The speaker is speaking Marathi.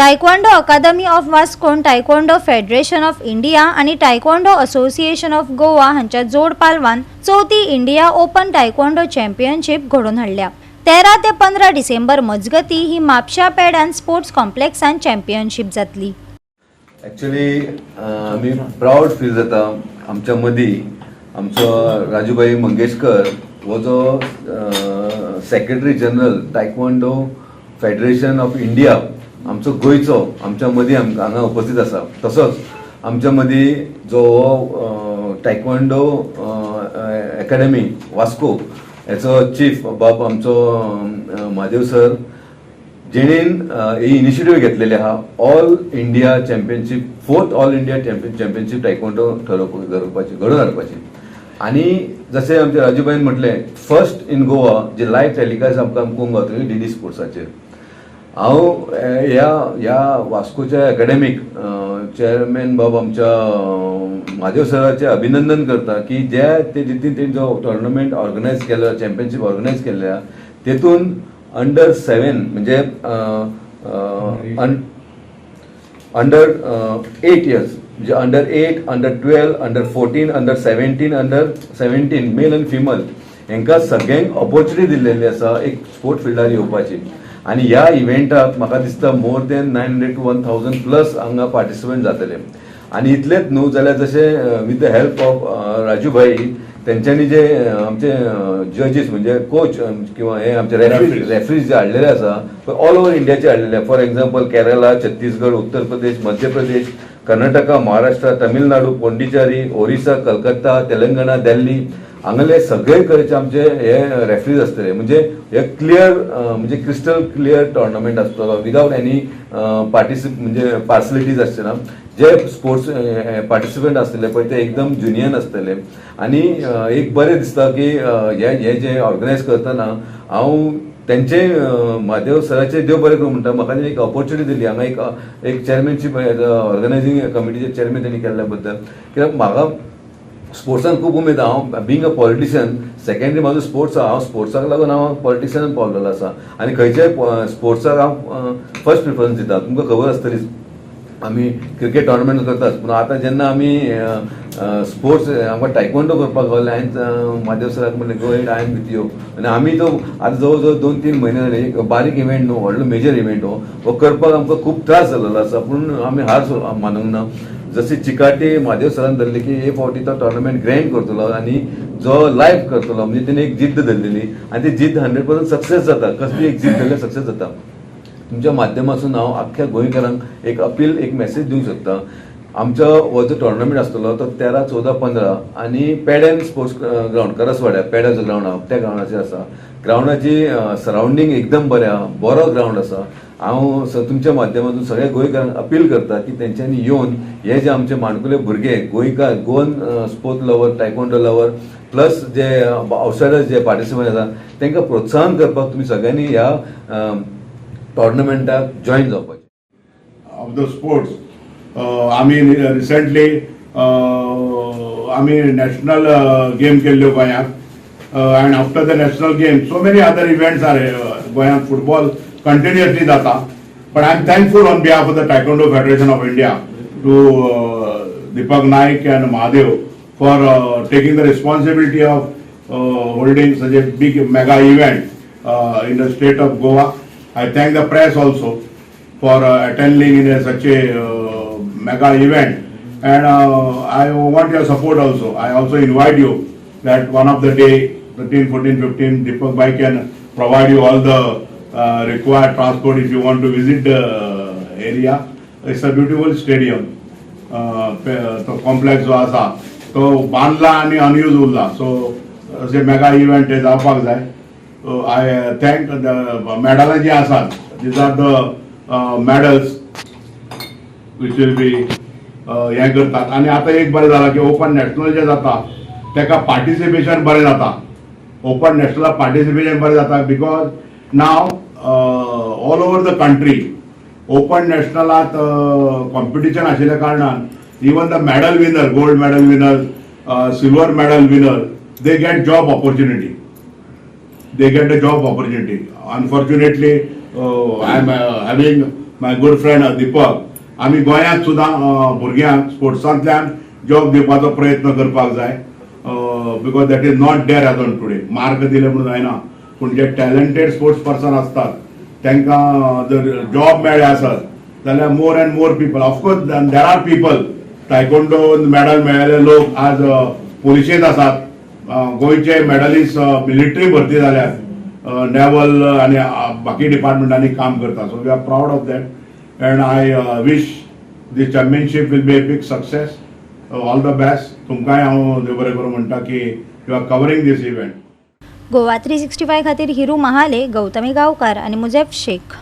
टायक्वांडो अकादमी ऑफ वास्कोन, टायक्वांडो फेडरेशन ऑफ इंडिया आणि टायक्वांडो असोसिएशन ऑफ गोवा हांच्या जोड पालवान चौथी इंडिया ओपन टायक्वांडो चॅम्पियनशीप घडोवन हाडल्या। 13 ते 15 डिसेंबर मजगती ही म्हापशा पॅड एंड स्पोर्ट्स कॉम्प्लेक्सान चॅम्पियनशीप जातली। ॲक्च्युली आम्ही प्राऊड फील जाता आमच्या मदीं आमचो राजूभाई मंगेशकर हो जो secretary general taekwondo federation of India आमचो गोंयचो आमच्या मदीं हांगा उपस्थित आसा। तसोच आमच्या मदीं जो टायक्वांडो अकॅडमी वास्को हेचो चीफ बाब आमचो महादेव सर जेणेन ही इनिशिएटीव घेतलेली आहा all India championship, 4th all India championship taekwondo घडोवन हाडपाची। आणि जसे आमचे राजूभाईन म्हटलें फर्स्ट इन गोवा जे लायव्ह टॅलिकास्ट आमकां पळोवंक गावतली डीडी स्पोर्ट्साचेर। हांव ह्या वास्कोच्या अकॅडमीक चेअरमॅन बाब आमच्या महादेव सराचे अभिनंदन करता की ज्या ते रितीन तेणी जो टुर्नामेंट ऑर्गनायज केला, चॅम्पियनशीप ऑर्गनायज केल्या तेतून अंडर 7 म्हणजे अंडर 8 इयर्स म्हणजे under 8, under 12, under 14, under 17, under 17 male आनी फिमेल हांकां सगळ्यांक ऑपॉर्च्युनिटी दिल्लेली आसा एक स्पोर्ट फिल्डार येवपाची। आणि ह्या इव्हेंटाक म्हाका दिसता मोर देन 900 to 1000 प्लस हांगा पार्टिसिपंट जातले। आणि इतलेच न्हू जाल्यार जशें with the help of Rajubhai तेंच्यांनी जे आमचे जजीस म्हणजे कोच किंवा हे आमचे रेफ्रीज जे हाडलेले आसा ते ऑल ओव्हर इंडियाचे हाडलेले। फॉर एक्झाम्पल केरला, छत्तीसगड, उत्तर प्रदेश, मध्य प्रदेश, कर्नाटका, महाराष्ट्र, तमिळनाडू, पोंडिचेरी, ओरिसा, कलकत्ता, तेलंगणा, दिल्ली हांगले सगळे कडेचे आमचे हे रेफ्रीज आसतले। म्हणजे हे क्लियर म्हणजे क्रिस्टल क्लियर टुर्नामेंट आसतलो विदाउट एनी म्हणजे पार्सलिटीज आसचेना। जे स्पोर्ट्स पार्टिसिपंट आसतले पळय ते एकदम जुनियन आसतले। आणि एक बरें दिसता की हे जे ऑर्गनायज करतना हांव तेंचे महादेव सराचे देव बरें करूं म्हणटा। म्हाका एक ऑपॉर्च्युनिटी दिली हांगा एक चेअरमॅनशीप ऑर्गनायझींग कमिटीचे चेअरमॅन तेणी केल्ल्या बद्दल। कित्याक म्हाका स्पोर्ट्सान खूब उमेद आहा। हांव बींग अ पॉलिटिशियन सेकंडरी म्हाजो स्पोर्ट्स आहा। हांव स्पोर्ट्साक लागून हांव पॉलिटिशियनान पावलेलो आसा आनी खंयच्याय स्पोर्ट्साक हांव फर्स्ट प्रिफरन्स दिता। तुमकां खबर आसतलीच आमी क्रिकेट टुर्नामेंट करतात पूण आतां जेन्ना आमी स्पोर्ट्स आमकां टायक्वांडो करपाक गावलें हांवें महादेव सराक म्हणलें go ahead I am with you. आनी आमी तो आतां जवळ जवळ 2-3 म्हयने जाले एक बारीक इव्हेंट न्हू व्हडलो मेजर इव्हेंट हो करपाक आमकां खूब त्रास जाल्लो आसा पूण आमी हार मानूंक ना। जशी चिकाटी महादेव सरान धरली की हे फावटी तो टुर्नामेंट ग्रँड करतलो आणि जो लायव्ह करतलो म्हणजे तेणे एक जिद्द धरलेली आणि ती जिद्द 100% सक्सेस जाता। कसली एक जिद्द धरल्यार सक्सेस जाता। तुमच्या माध्यमातून हांव आख्ख्या गोंयकारांक एक अपील एक मेसेज दिवंक शकता। आमचो हो जो टुर्नामेंट आसतलो तो 13, 14, 15 आणि पॅड एंड स्पोर्ट्स ग्राउंड करसवाड्या पॅडाचो ग्राउंड आहा त्या ग्राउंडाचेर आसा। ग्राउंडाची सराउंडींग एकदम बरें आहा, बरो ग्राउंड आसा। हांव तुमच्या माध्यमातून सगळ्या गोंयकारांक अपील करता की तेंच्यांनी येवन हे जे आमचे माणकुले भुरगे गोंयकार Goan sport lover, taekwondo lover plus जे आउटसायडर्स जे पार्टिसिपंट आसा तांकां प्रोत्साहन करपाक तुमी सगळ्यांनी ह्या टुर्नामेंटाक जॉईन जावपाचें। ऑफ द स्पोर्ट्स आमी रिसेंटली आमी नॅशनल गेम केल्ल्यो गोंयांत and after the national game so many other events are गोंयांत football continuously data, but I am thankful on behalf of the Taekwondo Federation of India to Deepak Naik and Mahadev for taking the responsibility of holding such a big mega event in the state of Goa. I thank the press also for attending in such a mega event and I want your support also. I also invite you that one of the day 13, 14, 15 Deepak Bhai can provide you all the required transport if you want to visit the area. It's a beautiful stadium. तो कॉम्प्लेक्स जो आसा तो बांधला आणि अनयूज उरला सो असे मेगा इव्हेंट हे जावपाक जाय। आय थँक द मेडलां जी आसात these are the medals which will be हे करतात। आणि आता एक बरें जाला की ओपन नॅशनल जे जाता तेका पार्टिसिपेशन बरें जाता। ओपन नॅशनलाक पार्टिसिपेशन बरें जाता बिकॉज नाव all over the country open नॅशनलात कॉम्पिटिशन आशिल्ल्या कारणान even the medal winner, gold medal winner, silver medal winner they get job opportunity. They get a job opportunity. Unfortunately, I am having my good friend Deepak, आमी गोंयांत सुद्दां भुरग्यांक स्पोर्ट्सांतल्यान जॉब दिवपाचो प्रयत्न करपाक जाय, because that is not their age on today. मार्क दिले म्हणून जायना, पूण जे टॅलंटेड स्पोर्ट्स पर्सन असतात तांकां जर जॉब मेळ्ळे आसत जाल्यार more and more people, of course there are people taekwondo medal मेळयले लोक आज पुलिशेंत आसात. गोंयचे मेडलिस्ट मिलिटरी भरती जाल्यात, नेवल आनी बाकी डिपार्टमेंटांनी काम करता. So we are proud of that and I wish this championship will be a big success. All the best. तुमकांय हांव देव बरें करूं म्हणटा की you are covering this event. Goa 365 खातीर हिरू महाले, गौतमी गांवकार आणि मुजेफ शेख.